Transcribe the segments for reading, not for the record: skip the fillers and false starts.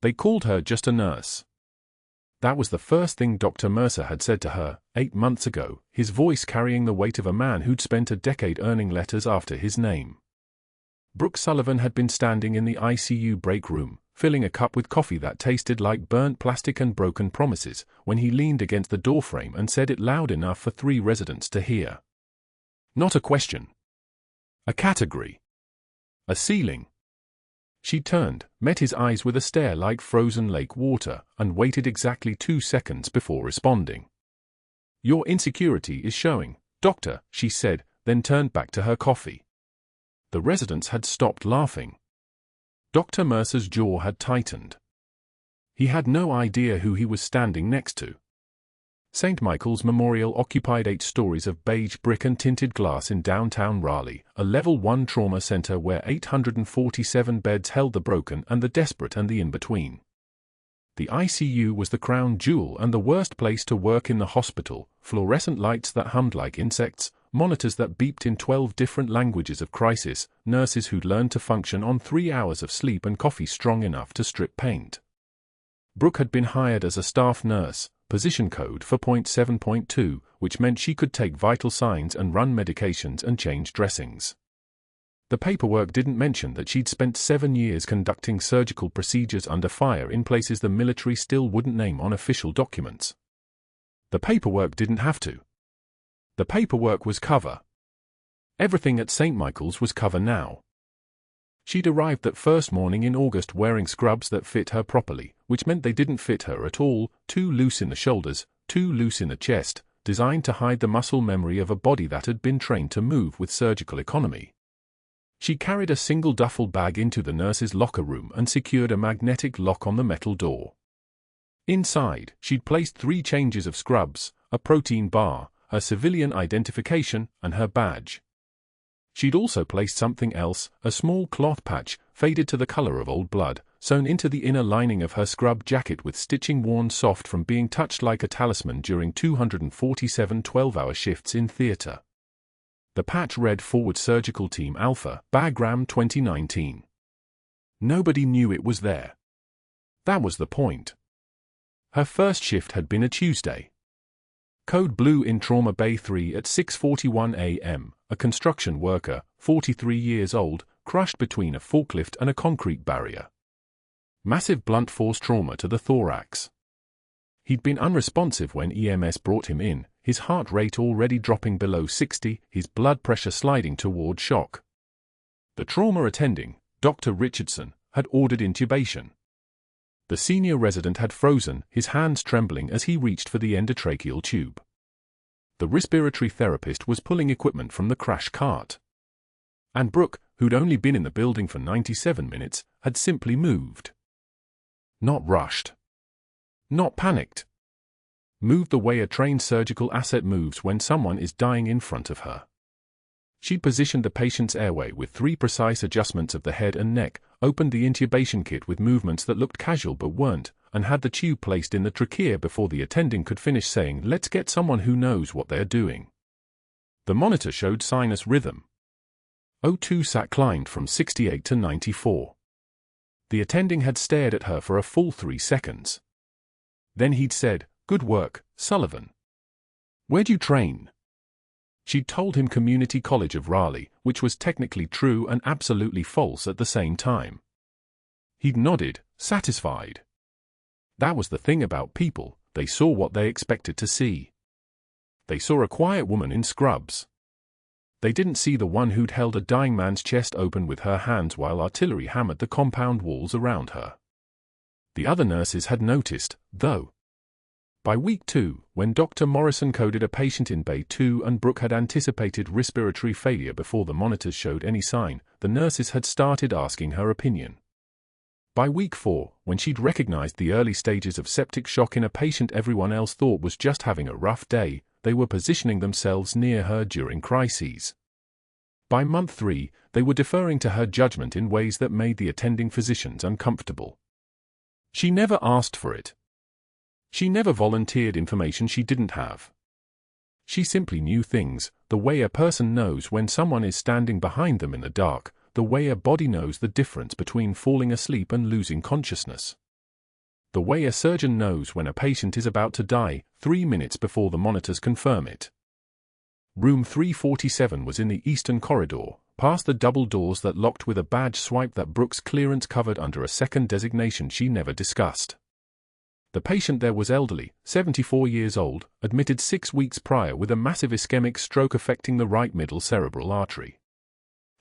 They called her just a nurse. That was the first thing Dr. Mercer had said to her, 8 months ago, his voice carrying the weight of a man who'd spent a decade earning letters after his name. Brooke Sullivan had been standing in the ICU break room, filling a cup with coffee that tasted like burnt plastic and broken promises, when he leaned against the doorframe and said it loud enough for 3 residents to hear. Not a question. A category. A ceiling. She turned, met his eyes with a stare like frozen lake water, and waited exactly 2 seconds before responding. Your insecurity is showing, doctor, she said, then turned back to her coffee. The residents had stopped laughing. Dr. Mercer's jaw had tightened. He had no idea who he was standing next to. St. Michael's Memorial occupied 8 stories of beige brick and tinted glass in downtown Raleigh, a Level 1 trauma center where 847 beds held the broken and the desperate and the in-between. The ICU was the crown jewel and the worst place to work in the hospital, fluorescent lights that hummed like insects, monitors that beeped in 12 different languages of crisis, nurses who'd learned to function on 3 hours of sleep and coffee strong enough to strip paint. Brooke had been hired as a staff nurse, position code for .7.2, which meant she could take vital signs and run medications and change dressings. The paperwork didn't mention that she'd spent 7 years conducting surgical procedures under fire in places the military still wouldn't name on official documents. The paperwork didn't have to. The paperwork was cover. Everything at St. Michael's was cover now. She'd arrived that first morning in August wearing scrubs that fit her properly, which meant they didn't fit her at all, too loose in the shoulders, too loose in the chest, designed to hide the muscle memory of a body that had been trained to move with surgical economy. She carried a single duffel bag into the nurse's locker room and secured a magnetic lock on the metal door. Inside, she'd placed 3 changes of scrubs, a protein bar, her civilian identification, and her badge. She'd also placed something else, a small cloth patch, faded to the color of old blood, sewn into the inner lining of her scrub jacket with stitching worn soft from being touched like a talisman during 247 12-hour shifts in theater. The patch read Forward Surgical Team Alpha, Bagram 2019. Nobody knew it was there. That was the point. Her first shift had been a Tuesday. Code Blue in Trauma Bay 3 at 6:41 a.m., a construction worker, 43 years old, crushed between a forklift and a concrete barrier. Massive blunt force trauma to the thorax. He'd been unresponsive when EMS brought him in, his heart rate already dropping below 60, his blood pressure sliding toward shock. The trauma attending, Dr. Richardson, had ordered intubation. The senior resident had frozen, his hands trembling as he reached for the endotracheal tube. The respiratory therapist was pulling equipment from the crash cart. And Brooke, who'd only been in the building for 97 minutes, had simply moved. Not rushed. Not panicked. Moved the way a trained surgical asset moves when someone is dying in front of her. She'd positioned the patient's airway with 3 precise adjustments of the head and neck, opened the intubation kit with movements that looked casual but weren't, and had the tube placed in the trachea before the attending could finish saying, "Let's get someone who knows what they're doing." The monitor showed sinus rhythm. O2 sat climbed from 68 to 94. The attending had stared at her for a full 3 seconds. Then he'd said, "Good work, Sullivan. Where'd you train?" She'd told him Community College of Raleigh, which was technically true and absolutely false at the same time. He'd nodded, satisfied. That was the thing about people, they saw what they expected to see. They saw a quiet woman in scrubs. They didn't see the one who'd held a dying man's chest open with her hands while artillery hammered the compound walls around her. The other nurses had noticed, though. By week 2, when Dr. Morrison coded a patient in Bay 2 and Brooke had anticipated respiratory failure before the monitors showed any sign, the nurses had started asking her opinion. By week 4, when she'd recognized the early stages of septic shock in a patient everyone else thought was just having a rough day, they were positioning themselves near her during crises. By month 3, they were deferring to her judgment in ways that made the attending physicians uncomfortable. She never asked for it. She never volunteered information she didn't have. She simply knew things, the way a person knows when someone is standing behind them in the dark, the way a body knows the difference between falling asleep and losing consciousness. The way a surgeon knows when a patient is about to die, 3 minutes before the monitors confirm it. Room 347 was in the eastern corridor, past the double doors that locked with a badge swipe that Brooke's clearance covered under a second designation she never discussed. The patient there was elderly, 74 years old, admitted 6 weeks prior with a massive ischemic stroke affecting the right middle cerebral artery.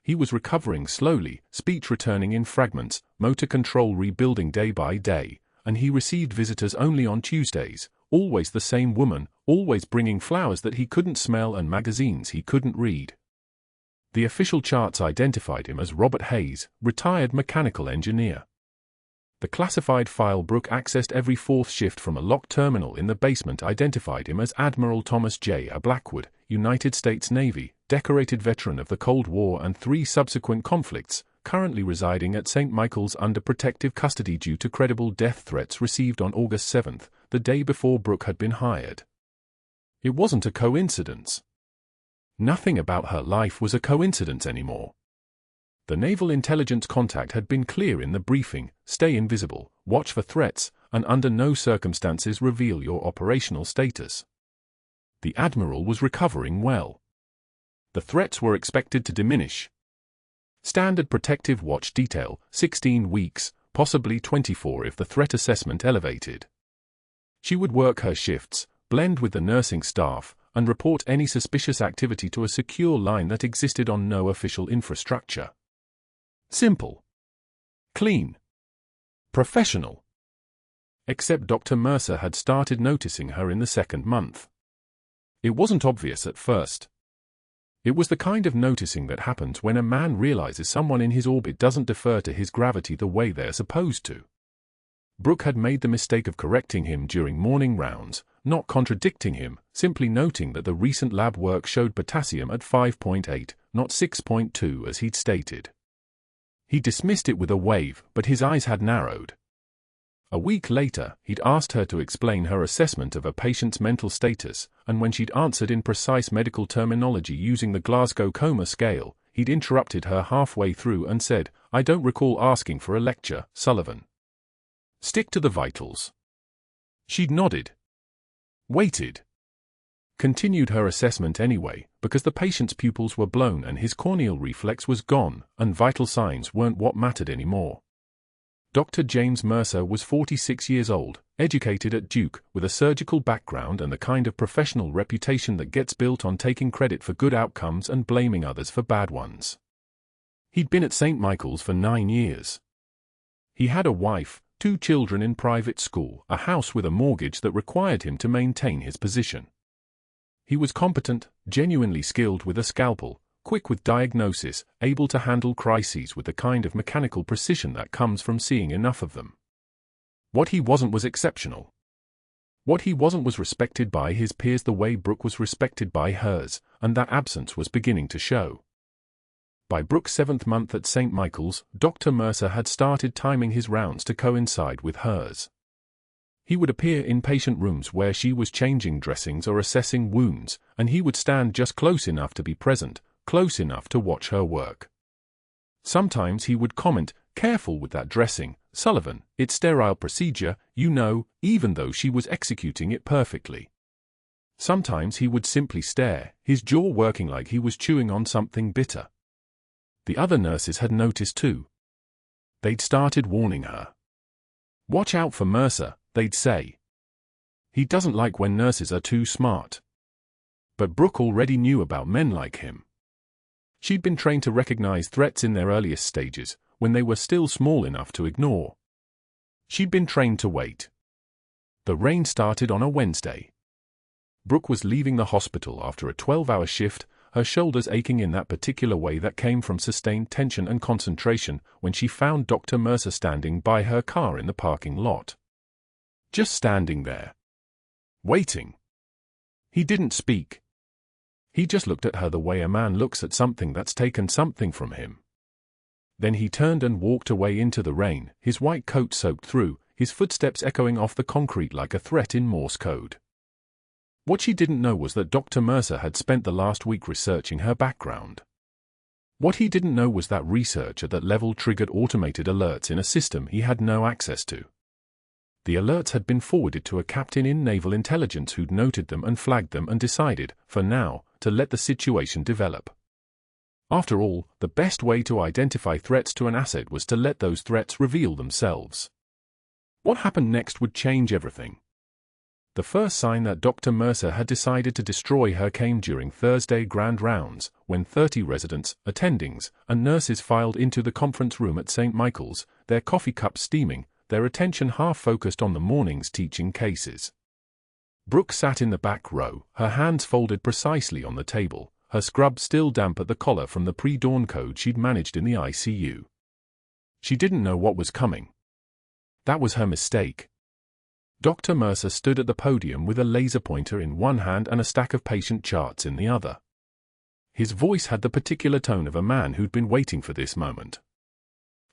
He was recovering slowly, speech returning in fragments, motor control rebuilding day by day, and he received visitors only on Tuesdays, always the same woman, always bringing flowers that he couldn't smell and magazines he couldn't read. The official charts identified him as Robert Hayes, retired mechanical engineer. The classified file Brooke accessed every fourth shift from a locked terminal in the basement identified him as Admiral Thomas J. A. Blackwood, United States Navy, decorated veteran of the Cold War and 3 subsequent conflicts, currently residing at St. Michael's under protective custody due to credible death threats received on August 7, the day before Brooke had been hired. It wasn't a coincidence. Nothing about her life was a coincidence anymore. The naval intelligence contact had been clear in the briefing: stay invisible, watch for threats, and under no circumstances reveal your operational status. The Admiral was recovering well. The threats were expected to diminish. Standard protective watch detail, 16 weeks, possibly 24 if the threat assessment elevated. She would work her shifts, blend with the nursing staff, and report any suspicious activity to a secure line that existed on no official infrastructure. Simple. Clean. Professional. Except Dr. Mercer had started noticing her in the second month. It wasn't obvious at first. It was the kind of noticing that happens when a man realizes someone in his orbit doesn't defer to his gravity the way they're supposed to. Brooke had made the mistake of correcting him during morning rounds, not contradicting him, simply noting that the recent lab work showed potassium at 5.8, not 6.2 as he'd stated. He dismissed it with a wave, but his eyes had narrowed. A week later, he'd asked her to explain her assessment of a patient's mental status, and when she'd answered in precise medical terminology using the Glasgow Coma Scale, he'd interrupted her halfway through and said, "I don't recall asking for a lecture, Sullivan. Stick to the vitals." She'd nodded. Waited. Continued her assessment anyway, because the patient's pupils were blown and his corneal reflex was gone, and vital signs weren't what mattered anymore. Dr. James Mercer was 46 years old, educated at Duke, with a surgical background and the kind of professional reputation that gets built on taking credit for good outcomes and blaming others for bad ones. He'd been at St. Michael's for 9 years. He had a wife, 2 children in private school, a house with a mortgage that required him to maintain his position. He was competent, genuinely skilled with a scalpel, quick with diagnosis, able to handle crises with the kind of mechanical precision that comes from seeing enough of them. What he wasn't was exceptional. What he wasn't was respected by his peers the way Brooke was respected by hers, and that absence was beginning to show. By Brooke's 7th month at St. Michael's, Dr. Mercer had started timing his rounds to coincide with hers. He would appear in patient rooms where she was changing dressings or assessing wounds, and he would stand just close enough to be present, close enough to watch her work. Sometimes he would comment, "Careful with that dressing, Sullivan, it's sterile procedure, you know," even though she was executing it perfectly. Sometimes he would simply stare, his jaw working like he was chewing on something bitter. The other nurses had noticed too. They'd started warning her. "Watch out for Mercer," they'd say. "He doesn't like when nurses are too smart." But Brooke already knew about men like him. She'd been trained to recognize threats in their earliest stages, when they were still small enough to ignore. She'd been trained to wait. The rain started on a Wednesday. Brooke was leaving the hospital after a 12-hour shift, her shoulders aching in that particular way that came from sustained tension and concentration, when she found Dr. Mercer standing by her car in the parking lot. Just standing there. Waiting. He didn't speak. He just looked at her the way a man looks at something that's taken something from him. Then he turned and walked away into the rain, his white coat soaked through, his footsteps echoing off the concrete like a threat in Morse code. What she didn't know was that Dr. Mercer had spent the last week researching her background. What he didn't know was that research at that level triggered automated alerts in a system he had no access to. The alerts had been forwarded to a captain in naval intelligence who'd noted them and flagged them and decided, for now, to let the situation develop. After all, the best way to identify threats to an asset was to let those threats reveal themselves. What happened next would change everything. The first sign that Dr. Mercer had decided to destroy her came during Thursday grand rounds, when 30 residents, attendings, and nurses filed into the conference room at St. Michael's, their coffee cups steaming, their attention half-focused on the morning's teaching cases. Brooke sat in the back row, her hands folded precisely on the table, her scrub still damp at the collar from the pre-dawn code she'd managed in the ICU. She didn't know what was coming. That was her mistake. Dr. Mercer stood at the podium with a laser pointer in one hand and a stack of patient charts in the other. His voice had the particular tone of a man who'd been waiting for this moment.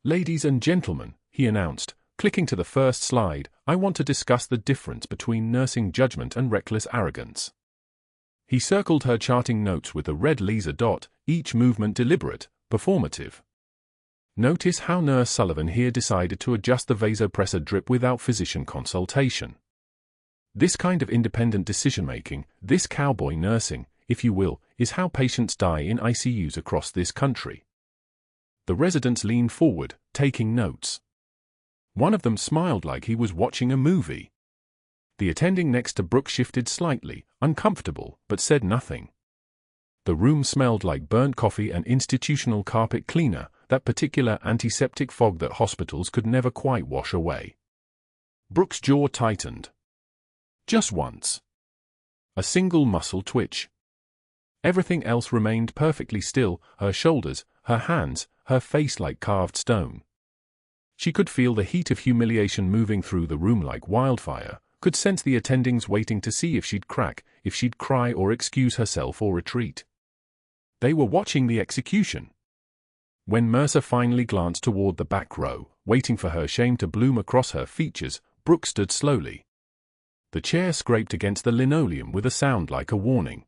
"Ladies and gentlemen," he announced, clicking to the first slide, "I want to discuss the difference between nursing judgment and reckless arrogance." He circled her charting notes with a red laser dot, each movement deliberate, performative. Notice how Nurse Sullivan here decided to adjust the vasopressor drip without physician consultation. This kind of independent decision-making, this cowboy nursing, if you will, is how patients die in ICUs across this country. The residents leaned forward, taking notes. One of them smiled like he was watching a movie. The attending next to Brooke shifted slightly, uncomfortable, but said nothing. The room smelled like burnt coffee and institutional carpet cleaner, that particular antiseptic fog that hospitals could never quite wash away. Brooke's jaw tightened. Just once. A single muscle twitch. Everything else remained perfectly still, her shoulders, her hands, her face like carved stone. She could feel the heat of humiliation moving through the room like wildfire, could sense the attendings waiting to see if she'd crack, if she'd cry or excuse herself or retreat. They were watching the execution. When Mercer finally glanced toward the back row, waiting for her shame to bloom across her features, Brooke stood slowly. The chair scraped against the linoleum with a sound like a warning.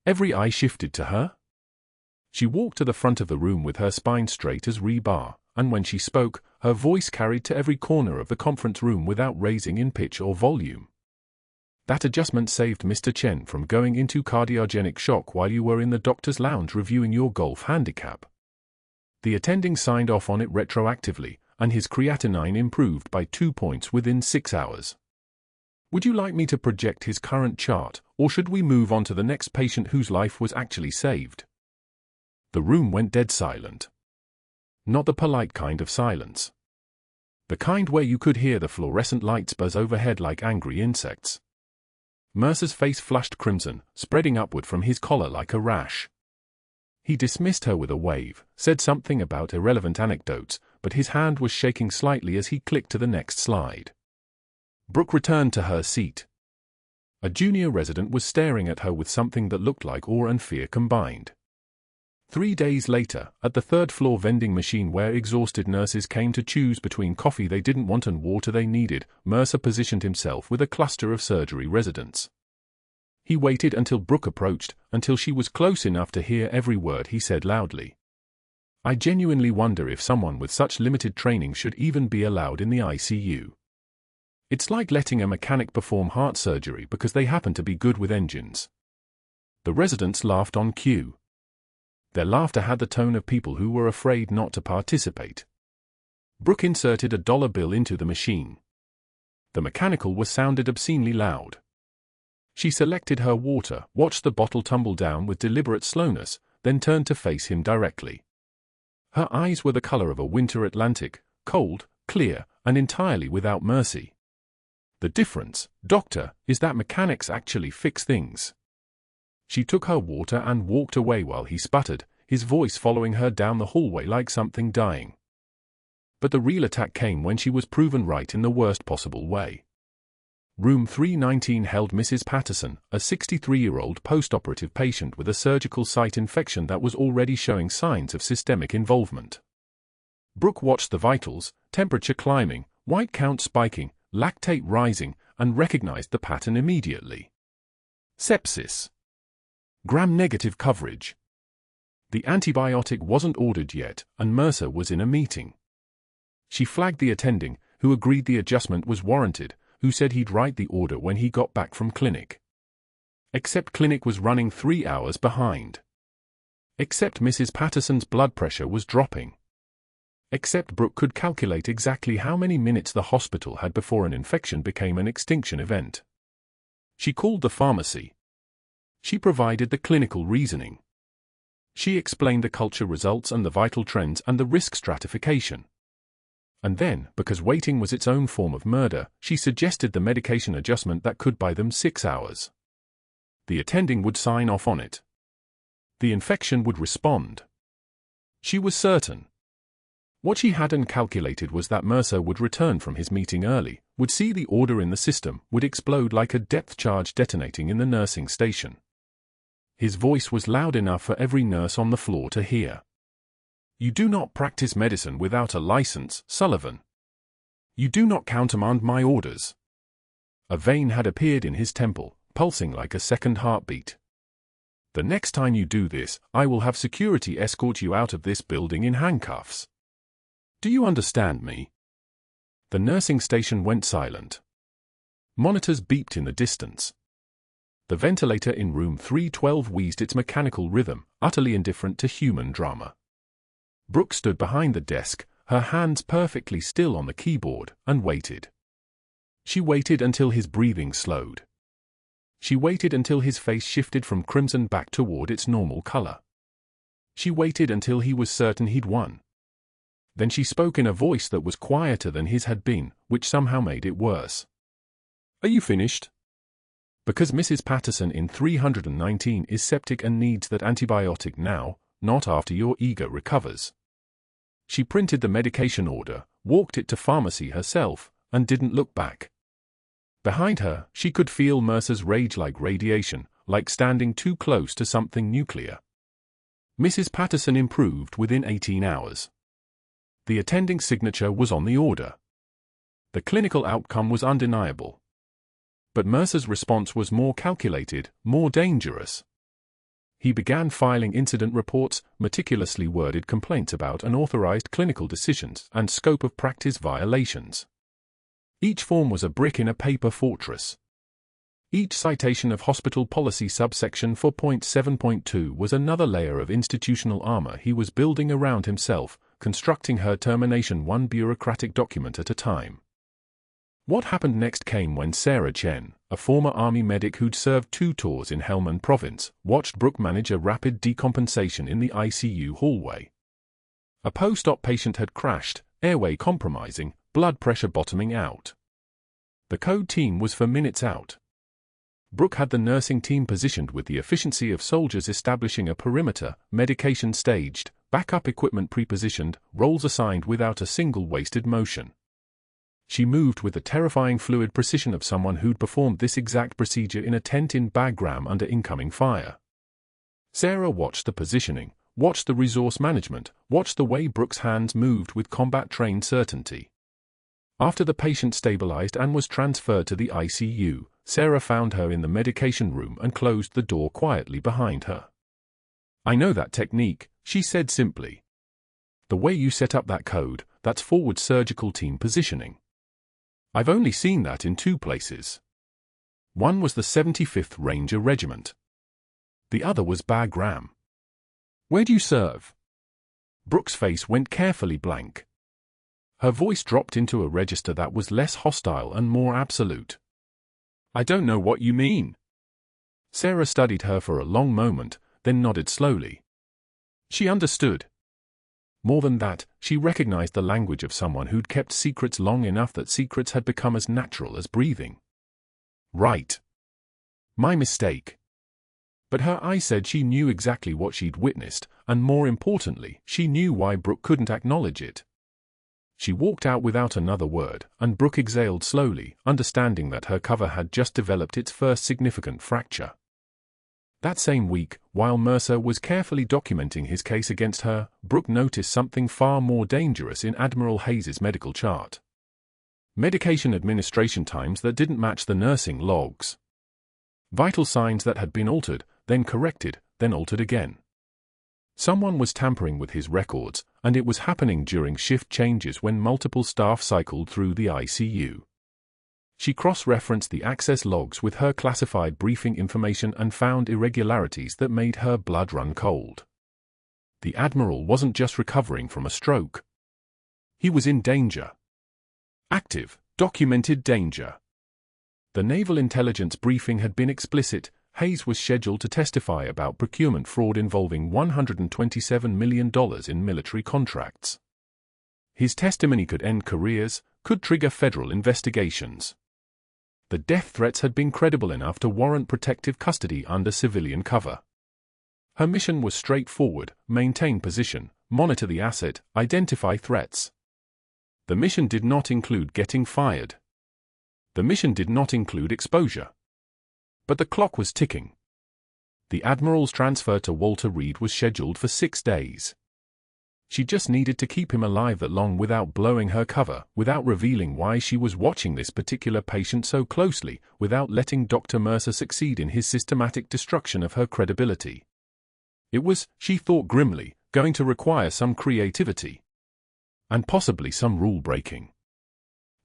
Every eye shifted to her. She walked to the front of the room with her spine straight as rebar, and when she spoke, her voice carried to every corner of the conference room without raising in pitch or volume. "That adjustment saved Mr. Chen from going into cardiogenic shock while you were in the doctor's lounge reviewing your golf handicap. The attending signed off on it retroactively, and his creatinine improved by 2 points within 6 hours. Would you like me to project his current chart, or should we move on to the next patient whose life was actually saved?" The room went dead silent. Not the polite kind of silence. The kind where you could hear the fluorescent lights buzz overhead like angry insects. Mercer's face flushed crimson, spreading upward from his collar like a rash. He dismissed her with a wave, said something about irrelevant anecdotes, but his hand was shaking slightly as he clicked to the next slide. Brooke returned to her seat. A junior resident was staring at her with something that looked like awe and fear combined. 3 days later, at the third-floor vending machine where exhausted nurses came to choose between coffee they didn't want and water they needed, Mercer positioned himself with a cluster of surgery residents. He waited until Brooke approached, until she was close enough to hear every word he said loudly. "I genuinely wonder if someone with such limited training should even be allowed in the ICU. It's like letting a mechanic perform heart surgery because they happen to be good with engines." The residents laughed on cue. Their laughter had the tone of people who were afraid not to participate. Brooke inserted a dollar bill into the machine. The mechanical was sounded obscenely loud. She selected her water, watched the bottle tumble down with deliberate slowness, then turned to face him directly. Her eyes were the color of a winter Atlantic, cold, clear, and entirely without mercy. "The difference, doctor, is that mechanics actually fix things." She took her water and walked away while he sputtered, his voice following her down the hallway like something dying. But the real attack came when she was proven right in the worst possible way. Room 319 held Mrs. Patterson, a 63-year-old post-operative patient with a surgical site infection that was already showing signs of systemic involvement. Brooke watched the vitals, temperature climbing, white count spiking, lactate rising, and recognized the pattern immediately. Sepsis. Gram-negative coverage. The antibiotic wasn't ordered yet, and Mercer was in a meeting. She flagged the attending, who agreed the adjustment was warranted, who said he'd write the order when he got back from clinic. Except clinic was running 3 hours behind. Except Mrs. Patterson's blood pressure was dropping. Except Brooke could calculate exactly how many minutes the hospital had before an infection became an extinction event. She called the pharmacy. She provided the clinical reasoning. She explained the culture results and the vital trends and the risk stratification. And then, because waiting was its own form of murder, she suggested the medication adjustment that could buy them 6 hours. The attending would sign off on it. The infection would respond. She was certain. What she hadn't calculated was that Mercer would return from his meeting early, would see the order in the system, would explode like a depth charge detonating in the nursing station. His voice was loud enough for every nurse on the floor to hear. "You do not practice medicine without a license, Sullivan. You do not countermand my orders." A vein had appeared in his temple, pulsing like a second heartbeat. "The next time you do this, I will have security escort you out of this building in handcuffs. Do you understand me?" The nursing station went silent. Monitors beeped in the distance. The ventilator in room 312 wheezed its mechanical rhythm, utterly indifferent to human drama. Brooke stood behind the desk, her hands perfectly still on the keyboard, and waited. She waited until his breathing slowed. She waited until his face shifted from crimson back toward its normal color. She waited until he was certain he'd won. Then she spoke in a voice that was quieter than his had been, which somehow made it worse. "Are you finished? Because Mrs. Patterson in 319 is septic and needs that antibiotic now, not after your ego recovers." She printed the medication order, walked it to pharmacy herself, and didn't look back. Behind her, she could feel Mercer's rage like radiation, like standing too close to something nuclear. Mrs. Patterson improved within 18 hours. The attending signature was on the order. The clinical outcome was undeniable. But Mercer's response was more calculated, more dangerous. He began filing incident reports, meticulously worded complaints about unauthorized clinical decisions and scope of practice violations. Each form was a brick in a paper fortress. Each citation of hospital policy subsection 4.7.2 was another layer of institutional armor he was building around himself, constructing her termination one bureaucratic document at a time. What happened next came when Sarah Chen, a former Army medic who'd served 2 tours in Helmand Province, watched Brooke manage a rapid decompensation in the ICU hallway. A post-op patient had crashed, airway compromising, blood pressure bottoming out. The code team was for minutes out. Brooke had the nursing team positioned with the efficiency of soldiers establishing a perimeter, medication staged, backup equipment pre-positioned, roles assigned without a single wasted motion. She moved with the terrifying fluid precision of someone who'd performed this exact procedure in a tent in Bagram under incoming fire. Sarah watched the positioning, watched the resource management, watched the way Brooke's hands moved with combat-trained certainty. After the patient stabilized and was transferred to the ICU, Sarah found her in the medication room and closed the door quietly behind her. "I know that technique," she said simply. "The way you set up that code, that's forward surgical team positioning. I've only seen that in 2 places. One was the 75th Ranger Regiment. The other was Bagram. Where do you serve?" Brooke's face went carefully blank. Her voice dropped into a register that was less hostile and more absolute. "I don't know what you mean." Sarah studied her for a long moment, then nodded slowly. She understood. More than that, she recognized the language of someone who'd kept secrets long enough that secrets had become as natural as breathing. "Right. My mistake." But her eyes said she knew exactly what she'd witnessed, and more importantly, she knew why Brooke couldn't acknowledge it. She walked out without another word, and Brooke exhaled slowly, understanding that her cover had just developed its first significant fracture. That same week, while Mercer was carefully documenting his case against her, Brooke noticed something far more dangerous in Admiral Hayes's medical chart. Medication administration times that didn't match the nursing logs. Vital signs that had been altered, then corrected, then altered again. Someone was tampering with his records, and it was happening during shift changes when multiple staff cycled through the ICU. She cross-referenced the access logs with her classified briefing information and found irregularities that made her blood run cold. The Admiral wasn't just recovering from a stroke. He was in danger. Active, documented danger. The Naval Intelligence briefing had been explicit. Hayes was scheduled to testify about procurement fraud involving $127 million in military contracts. His testimony could end careers, could trigger federal investigations. The death threats had been credible enough to warrant protective custody under civilian cover. Her mission was straightforward: maintain position, monitor the asset, identify threats. The mission did not include getting fired. The mission did not include exposure. But the clock was ticking. The Admiral's transfer to Walter Reed was scheduled for 6 days. She just needed to keep him alive that long without blowing her cover, without revealing why she was watching this particular patient so closely, without letting Dr. Mercer succeed in his systematic destruction of her credibility. It was, she thought grimly, going to require some creativity. And possibly some rule-breaking.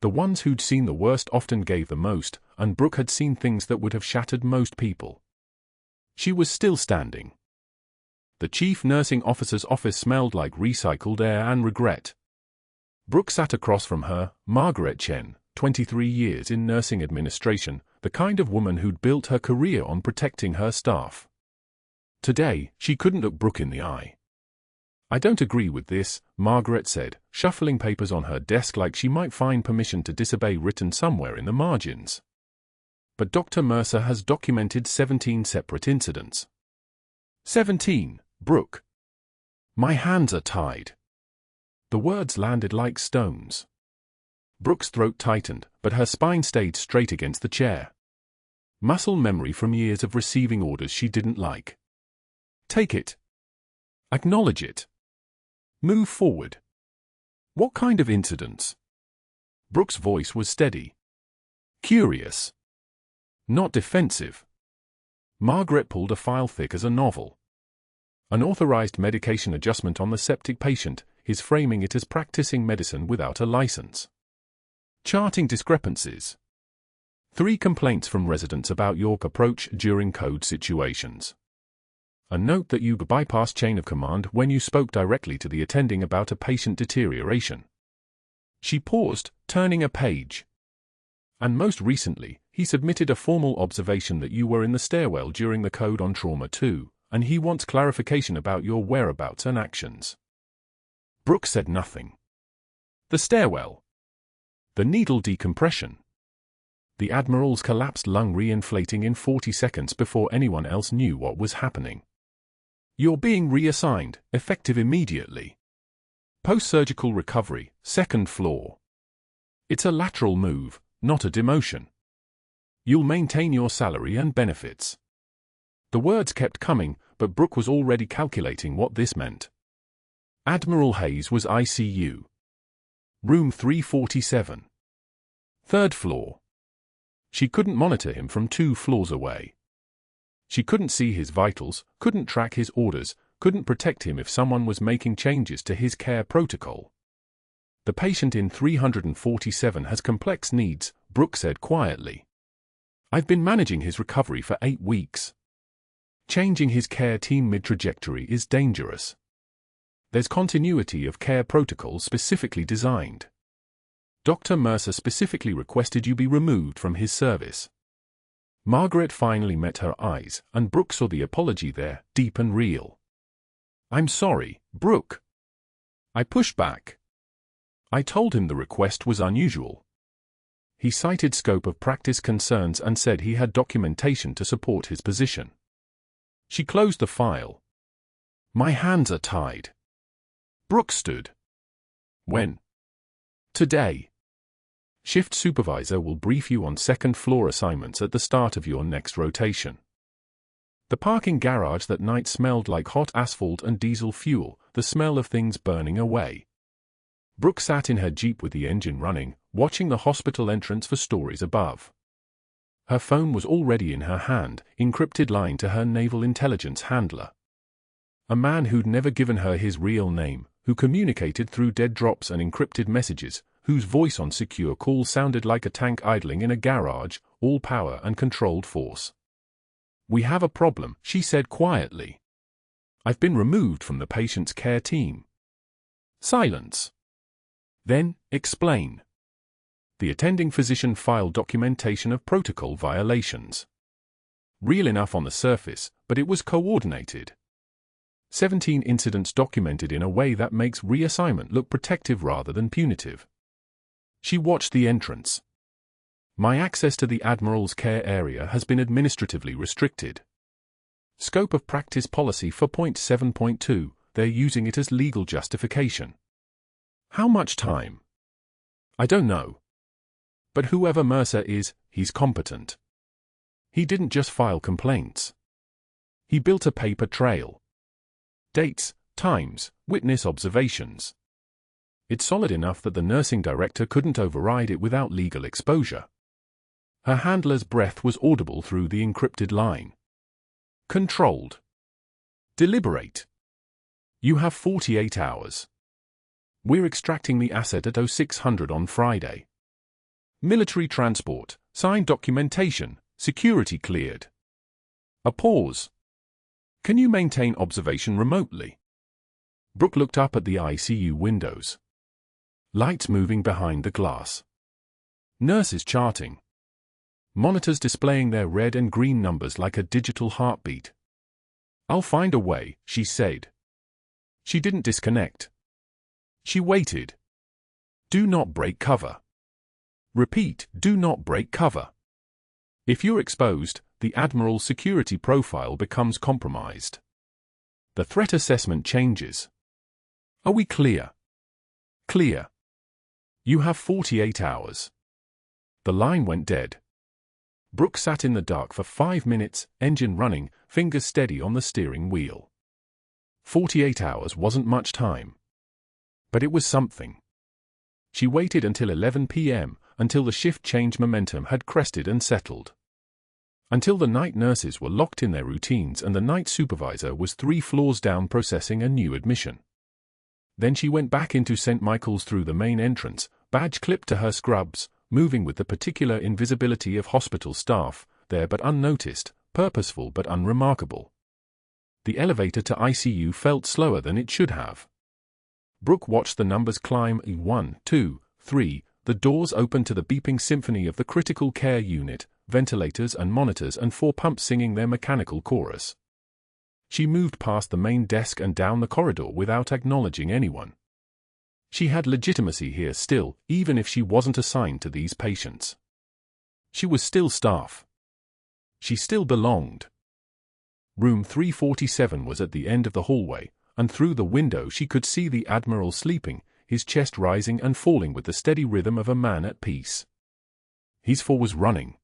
The ones who'd seen the worst often gave the most, and Brooke had seen things that would have shattered most people. She was still standing. The chief nursing officer's office smelled like recycled air and regret. Brooke sat across from her, Margaret Chen, 23 years in nursing administration, the kind of woman who'd built her career on protecting her staff. Today, she couldn't look Brooke in the eye. "I don't agree with this," Margaret said, shuffling papers on her desk like she might find permission to disobey written somewhere in the margins. "But Dr. Mercer has documented 17 separate incidents." 17, Brooke. "My hands are tied." The words landed like stones. Brooke's throat tightened, but her spine stayed straight against the chair. Muscle memory from years of receiving orders she didn't like. Take it. Acknowledge it. Move forward. What kind of incidents? Brooke's voice was steady. Curious. Not defensive. Margaret pulled a file thick as a novel. Unauthorized medication adjustment on the septic patient, his framing it as practicing medicine without a license. Charting discrepancies. 3 complaints from residents about your approach during code situations. A note that you bypassed chain of command when you spoke directly to the attending about a patient deterioration. She paused, turning a page. And most recently, he submitted a formal observation that you were in the stairwell during the code on trauma 2, and he wants clarification about your whereabouts and actions. Brooke said nothing. The stairwell. The needle decompression. The Admiral's collapsed lung re-inflating in 40 seconds before anyone else knew what was happening. You're being reassigned, effective immediately. Post-surgical recovery, 2nd floor. It's a lateral move, not a demotion. You'll maintain your salary and benefits. The words kept coming, but Brooke was already calculating what this meant. Admiral Hayes was ICU. Room 347. 3rd floor. She couldn't monitor him from 2 floors away. She couldn't see his vitals, couldn't track his orders, couldn't protect him if someone was making changes to his care protocol. The patient in 347 has complex needs, Brooke said quietly. I've been managing his recovery for 8 weeks. Changing his care team mid-trajectory is dangerous. There's continuity of care protocols specifically designed. Dr. Mercer specifically requested you be removed from his service. Margaret finally met her eyes, and Brooke saw the apology there, deep and real. I'm sorry, Brooke. I pushed back. I told him the request was unusual. He cited scope of practice concerns and said he had documentation to support his position. She closed the file. My hands are tied. Brooke stood. When? Today. Shift supervisor will brief you on 2nd floor assignments at the start of your next rotation. The parking garage that night smelled like hot asphalt and diesel fuel, the smell of things burning away. Brooke sat in her Jeep with the engine running, watching the hospital entrance for stories above. Her phone was already in her hand, encrypted line to her naval intelligence handler. A man who'd never given her his real name, who communicated through dead drops and encrypted messages, whose voice on secure calls sounded like a tank idling in a garage, all power and controlled force. "We have a problem," she said quietly. "I've been removed from the patient's care team." Silence. "Then, explain." The attending physician filed documentation of protocol violations. Real enough on the surface, but it was coordinated. 17 incidents documented in a way that makes reassignment look protective rather than punitive. She watched the entrance. "My access to the Admiral's care area has been administratively restricted. Scope of practice policy for point 7.2, they're using it as legal justification." "How much time?" "I don't know. But whoever Mercer is, he's competent. He didn't just file complaints. He built a paper trail. Dates, times, witness observations. It's solid enough that the nursing director couldn't override it without legal exposure." Her handler's breath was audible through the encrypted line. "Controlled. Deliberate. You have 48 hours. We're extracting the asset at 0600 on Friday. Military transport, signed documentation, security cleared." A pause. "Can you maintain observation remotely?" Brooke looked up at the ICU windows. Lights moving behind the glass. Nurses charting. Monitors displaying their red and green numbers like a digital heartbeat. "I'll find a way," she said. She didn't disconnect. She waited. "Do not break cover. Repeat, do not break cover. If you're exposed, the Admiral's security profile becomes compromised. The threat assessment changes. Are we clear?" "Clear. You have 48 hours. The line went dead. Brooke sat in the dark for 5 minutes, engine running, fingers steady on the steering wheel. 48 hours wasn't much time. But it was something. She waited until 11 p.m., until the shift change momentum had crested and settled. Until the night nurses were locked in their routines and the night supervisor was 3 floors down processing a new admission. Then she went back into St. Michael's through the main entrance, badge clipped to her scrubs, moving with the particular invisibility of hospital staff, there but unnoticed, purposeful but unremarkable. The elevator to ICU felt slower than it should have. Brooke watched the numbers climb, 1, 2, 3, the doors opened to the beeping symphony of the critical care unit, ventilators and monitors and 4 pumps singing their mechanical chorus. She moved past the main desk and down the corridor without acknowledging anyone. She had legitimacy here still, even if she wasn't assigned to these patients. She was still staff. She still belonged. Room 347 was at the end of the hallway, and through the window she could see the Admiral sleeping, his chest rising and falling with the steady rhythm of a man at peace. His 4 was running.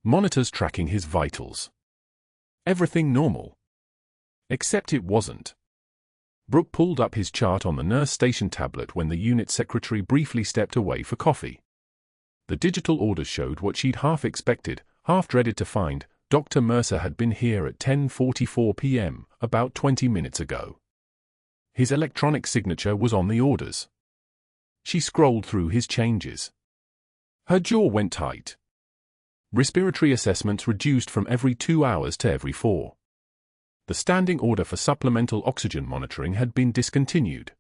Monitors tracking his vitals. Everything normal. Except it wasn't. Brooke pulled up his chart on the nurse station tablet when the unit secretary briefly stepped away for coffee. The digital orders showed what she'd half expected, half dreaded to find. Dr. Mercer had been here at 10:44 p.m., about 20 minutes ago. His electronic signature was on the orders. She scrolled through his changes. Her jaw went tight. Respiratory assessments reduced from every 2 hours to every 4. The standing order for supplemental oxygen monitoring had been discontinued.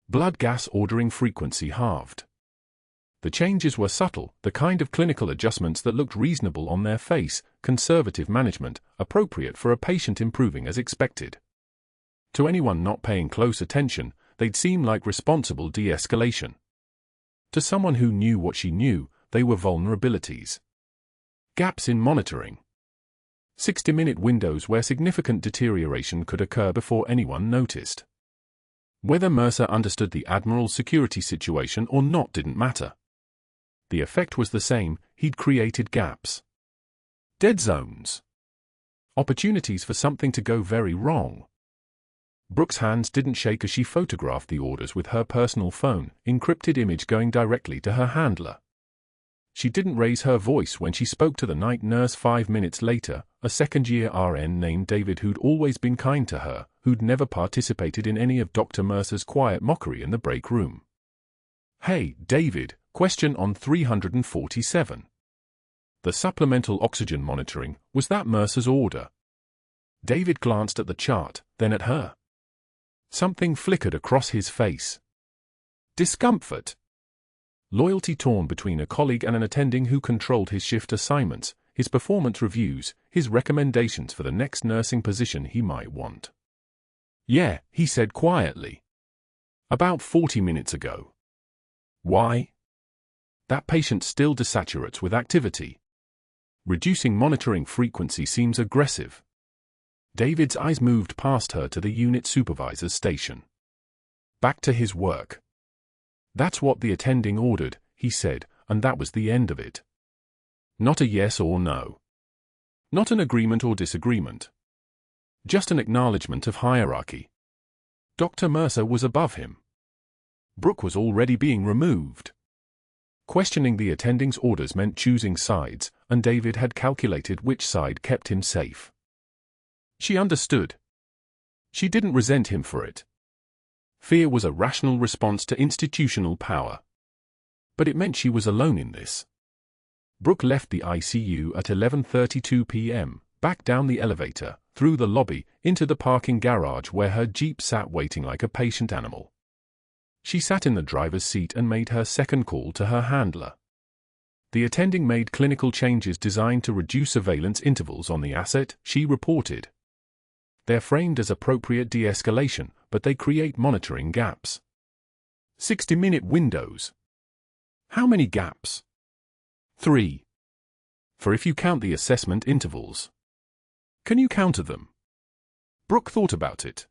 Blood gas ordering frequency halved. The changes were subtle, the kind of clinical adjustments that looked reasonable on their face, conservative management, appropriate for a patient improving as expected. To anyone not paying close attention, they'd seem like responsible de-escalation. To someone who knew what she knew, they were vulnerabilities. Gaps in monitoring. 60-minute windows where significant deterioration could occur before anyone noticed. Whether Mercer understood the Admiral's security situation or not didn't matter. The effect was the same, he'd created gaps. Dead zones. Opportunities for something to go very wrong. Brooke's hands didn't shake as she photographed the orders with her personal phone, encrypted image going directly to her handler. She didn't raise her voice when she spoke to the night nurse 5 minutes later, a second-year RN named David who'd always been kind to her, who'd never participated in any of Dr. Mercer's quiet mockery in the break room. "Hey, David, question on 347. The supplemental oxygen monitoring, was that Mercer's order?" David glanced at the chart, then at her. Something flickered across his face. Discomfort. Loyalty torn between a colleague and an attending who controlled his shift assignments, his performance reviews, his recommendations for the next nursing position he might want. "Yeah," he said quietly. "About 40 minutes ago." "Why?" "That patient still desaturates with activity. Reducing monitoring frequency seems aggressive." David's eyes moved past her to the unit supervisor's station. Back to his work. "That's what the attending ordered," he said, and that was the end of it. Not a yes or no. Not an agreement or disagreement. Just an acknowledgement of hierarchy. Dr. Mercer was above him. Brooke was already being removed. Questioning the attending's orders meant choosing sides, and David had calculated which side kept him safe. She understood. She didn't resent him for it. Fear was a rational response to institutional power. But it meant she was alone in this. Brooke left the ICU at 11:32 p.m., back down the elevator, through the lobby, into the parking garage where her Jeep sat waiting like a patient animal. She sat in the driver's seat and made her second call to her handler. The attending made clinical changes designed to reduce surveillance intervals on the asset, she reported. They're framed as appropriate de-escalation, but they create monitoring gaps. 60-minute windows. How many gaps? 3. For if you count the assessment intervals. Can you counter them? Brooke thought about it.